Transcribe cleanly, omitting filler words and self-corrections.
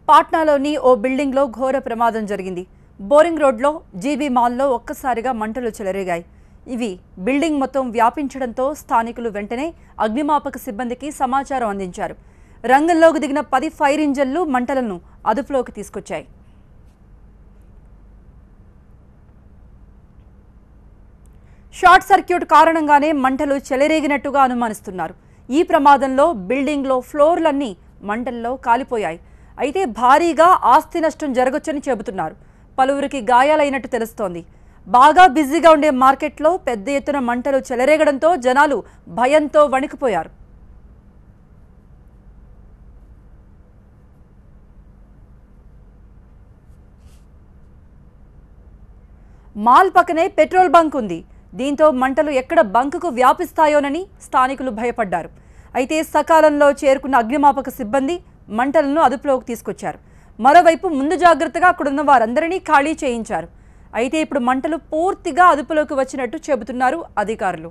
పాట్నాలోని ఓ బిల్డింగ్లో ఘోర ప్రమాదం జరిగింది. బోరింగ్ రోడ్లో జీబీ మాల్లో ఒక్కసారిగా మంటలు చెలరేగాయి. ఇవి బిల్డింగ్ మొత్తం వ్యాపించడంతో స్థానికులు వెంటనే అగ్నిమాపక సిబ్బందికి సమాచారం అందించారు. రంగంలోకి దిగిన 10 ఫైర్ ఇంజన్లు మంటలను అదుపులోకి తీసుకొచ్చాయి. షార్ట్ సర్క్యూట్ కారణంగానే మంటలు చెలరేగినట్టుగా అనుమానిస్తున్నారు. ఈ ప్రమాదంలో బిల్డింగ్లో ఫ్లోర్లన్నీ మంటల్లో కాలిపోయాయి. అయితే భారీగా ఆస్తి నష్టం జరగొచ్చని చెబుతున్నారు. పలువురికి గాయాలైనట్టు తెలుస్తోంది. బాగా బిజీగా ఉండే మార్కెట్లో పెద్ద ఎత్తున మంటలు చెలరేగడంతో జనాలు భయంతో వణికిపోయారు. మాల్ పక్కనే పెట్రోల్ బంక్ ఉంది. దీంతో మంటలు ఎక్కడ బంకుకు వ్యాపిస్తాయోనని స్థానికులు భయపడ్డారు. అయితే సకాలంలో చేరుకున్న అగ్నిమాపక సిబ్బంది మంటలను అదుపులోకి తీసుకొచ్చారు. మరోవైపు ముందు జాగ్రత్తగా అక్కడున్న వారందరినీ ఖాళీ చేయించారు. అయితే ఇప్పుడు మంటలు పూర్తిగా అదుపులోకి వచ్చినట్టు చెబుతున్నారు అధికారులు.